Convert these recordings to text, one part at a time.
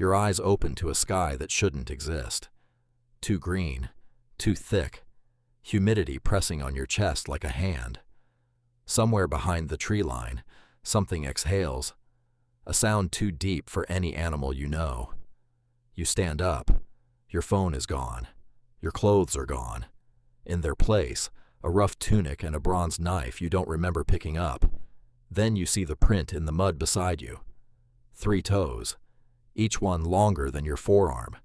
your eyes open to a sky that shouldn't exist. Too green, too thick, humidity pressing on your chest like a hand. Somewhere behind the tree line, something exhales, a sound too deep for any animal you know. You stand up. Your phone is gone. Your clothes are gone. In their place, a rough tunic and a bronze knife you don't remember picking up. Then you see the print in the mud beside you. 3 toes, each one longer than your forearm.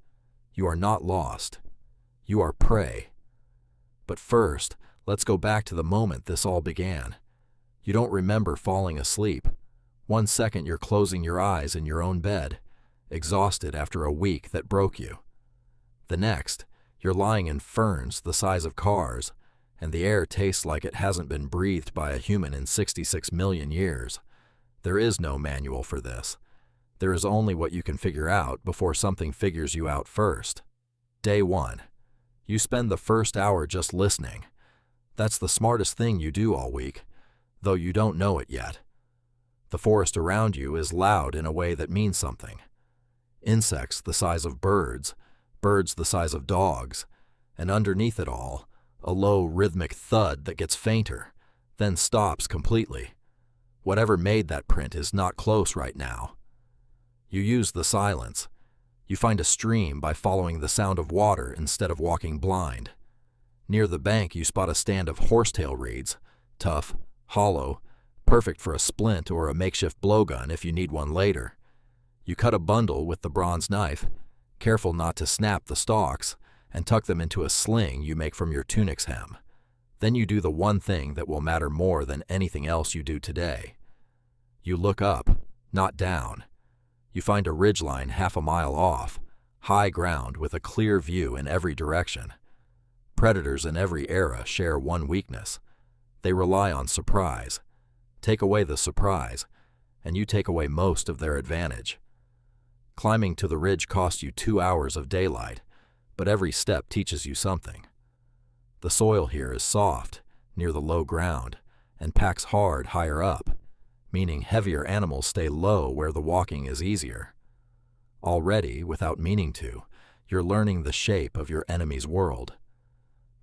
You are not lost. You are prey. But first, let's go back to the moment this all began. You don't remember falling asleep. 1 second you're closing your eyes in your own bed, exhausted after a week that broke you. The next, you're lying in ferns the size of cars, and the air tastes like it hasn't been breathed by a human in 66 million years. There is no manual for this. There is only what you can figure out before something figures you out first. Day 1. You spend the first hour just listening. That's the smartest thing you do all week, though you don't know it yet. The forest around you is loud in a way that means something. Insects the size of birds, birds the size of dogs, and underneath it all, a low rhythmic thud that gets fainter, then stops completely. Whatever made that print is not close right now. You use the silence. You find a stream by following the sound of water instead of walking blind. Near the bank you spot a stand of horsetail reeds, tough, hollow, perfect for a splint or a makeshift blowgun if you need one later. You cut a bundle with the bronze knife, careful not to snap the stalks, and tuck them into a sling you make from your tunic's hem. Then you do the one thing that will matter more than anything else you do today. You look up, not down. You find a ridgeline half a mile off, high ground with a clear view in every direction. Predators in every era share one weakness. They rely on surprise. Take away the surprise, and you take away most of their advantage. Climbing to the ridge costs you 2 hours of daylight, but every step teaches you something. The soil here is soft, near the low ground, and packs hard higher up, meaning heavier animals stay low where the walking is easier. Already, without meaning to, you're learning the shape of your enemy's world.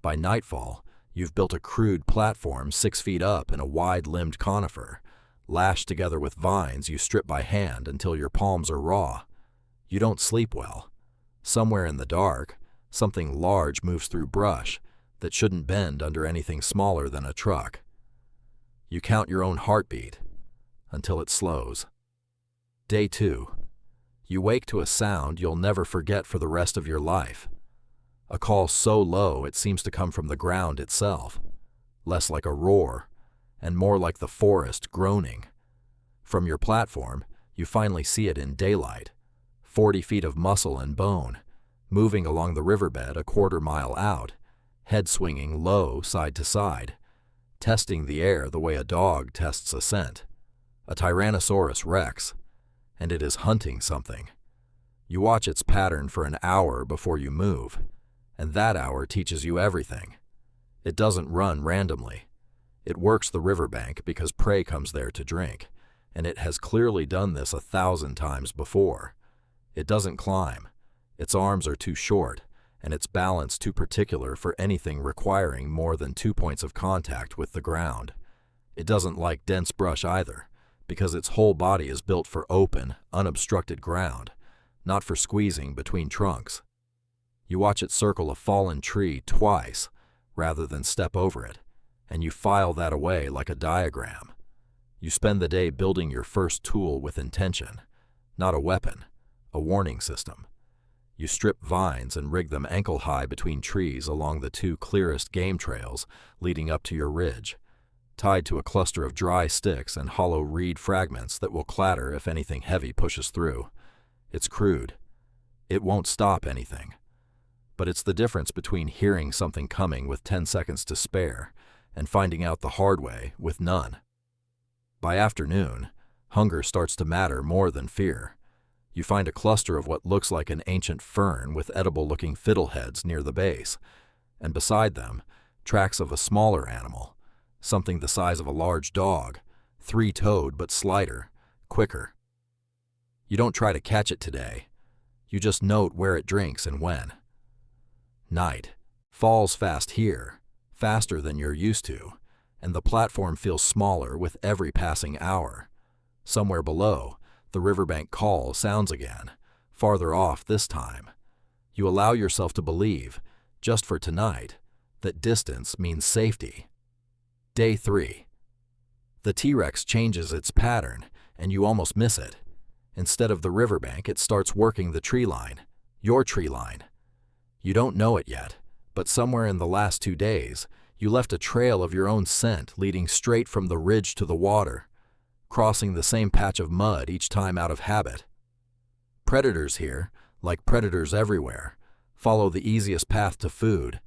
By nightfall, you've built a crude platform 6 feet up in a wide-limbed conifer, lashed together with vines you strip by hand until your palms are raw. You don't sleep well. Somewhere in the dark, something large moves through brush that shouldn't bend under anything smaller than a truck. You count your own heartbeat until it slows. Day 2. You wake to a sound you'll never forget for the rest of your life. A call so low it seems to come from the ground itself, less like a roar, and more like the forest groaning. From your platform, you finally see it in daylight, 40 feet of muscle and bone, moving along the riverbed a quarter mile out, head swinging low side to side, testing the air the way a dog tests a scent. A Tyrannosaurus Rex, and it is hunting something. You watch its pattern for an hour before you move, and that hour teaches you everything. It doesn't run randomly. It works the riverbank because prey comes there to drink, and it has clearly done this 1,000 times before. It doesn't climb. Its arms are too short, and its balance too particular for anything requiring more than 2 points of contact with the ground. It doesn't like dense brush either, because its whole body is built for open, unobstructed ground, not for squeezing between trunks. You watch it circle a fallen tree twice, rather than step over it, and you file that away like a diagram. You spend the day building your first tool with intention, not a weapon, a warning system. You strip vines and rig them ankle-high between trees along the 2 clearest game trails leading up to your ridge, tied to a cluster of dry sticks and hollow reed fragments that will clatter if anything heavy pushes through. It's crude. It won't stop anything. But it's the difference between hearing something coming with 10 seconds to spare and finding out the hard way with none. By afternoon, hunger starts to matter more than fear. You find a cluster of what looks like an ancient fern with edible-looking fiddleheads near the base, and beside them, tracks of a smaller animal, something the size of a large dog, 3-toed but slighter, quicker. You don't try to catch it today. You just note where it drinks and when. Night falls fast here, faster than you're used to, and the platform feels smaller with every passing hour. Somewhere below, the riverbank call sounds again, farther off this time. You allow yourself to believe, just for tonight, that distance means safety. Day 3. The T-Rex changes its pattern, and you almost miss it. Instead of the riverbank, it starts working the tree line, your tree line. You don't know it yet, but somewhere in the last 2 days, you left a trail of your own scent leading straight from the ridge to the water, crossing the same patch of mud each time out of habit. Predators here, like predators everywhere, follow the easiest path to food,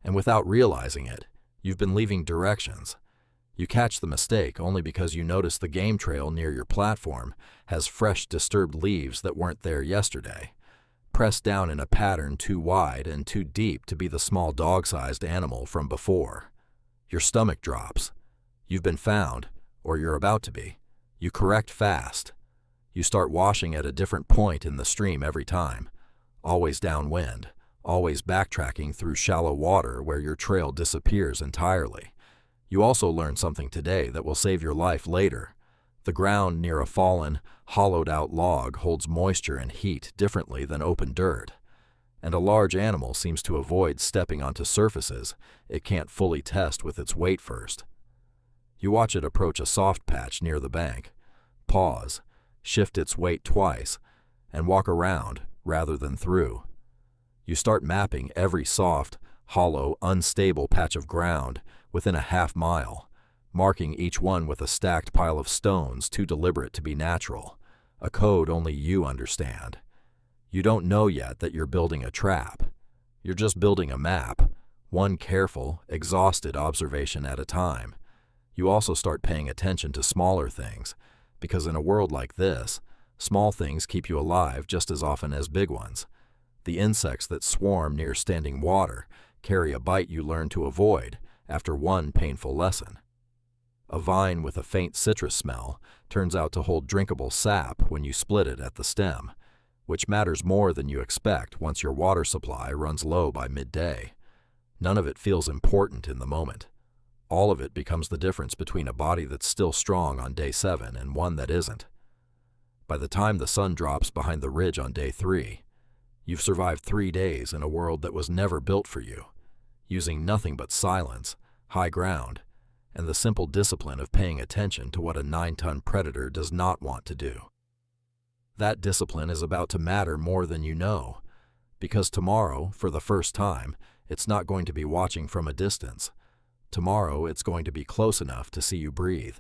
and without realizing it, you've been leaving directions. You catch the mistake only because you notice the game trail near your platform has fresh, disturbed leaves that weren't there yesterday, pressed down in a pattern too wide and too deep to be the small dog-sized animal from before. Your stomach drops. You've been found, or you're about to be. You correct fast. You start washing at a different point in the stream every time, always downwind, always backtracking through shallow water where your trail disappears entirely. You also learn something today that will save your life later. The ground near a fallen, hollowed-out log holds moisture and heat differently than open dirt, and a large animal seems to avoid stepping onto surfaces it can't fully test with its weight first. You watch it approach a soft patch near the bank, pause, shift its weight twice, and walk around rather than through. You start mapping every soft, hollow, unstable patch of ground within a half mile, marking each one with a stacked pile of stones too deliberate to be natural, a code only you understand. You don't know yet that you're building a trap. You're just building a map, one careful, exhausted observation at a time. You also start paying attention to smaller things, because in a world like this, small things keep you alive just as often as big ones. The insects that swarm near standing water carry a bite you learn to avoid after one painful lesson. A vine with a faint citrus smell turns out to hold drinkable sap when you split it at the stem, which matters more than you expect once your water supply runs low by midday. None of it feels important in the moment. All of it becomes the difference between a body that's still strong on day 7 and one that isn't. By the time the sun drops behind the ridge on day 3, you've survived 3 days in a world that was never built for you, using nothing but silence, high ground, and the simple discipline of paying attention to what a 9-ton predator does not want to do. That discipline is about to matter more than you know, because tomorrow, for the first time, it's not going to be watching from a distance. Tomorrow, it's going to be close enough to see you breathe.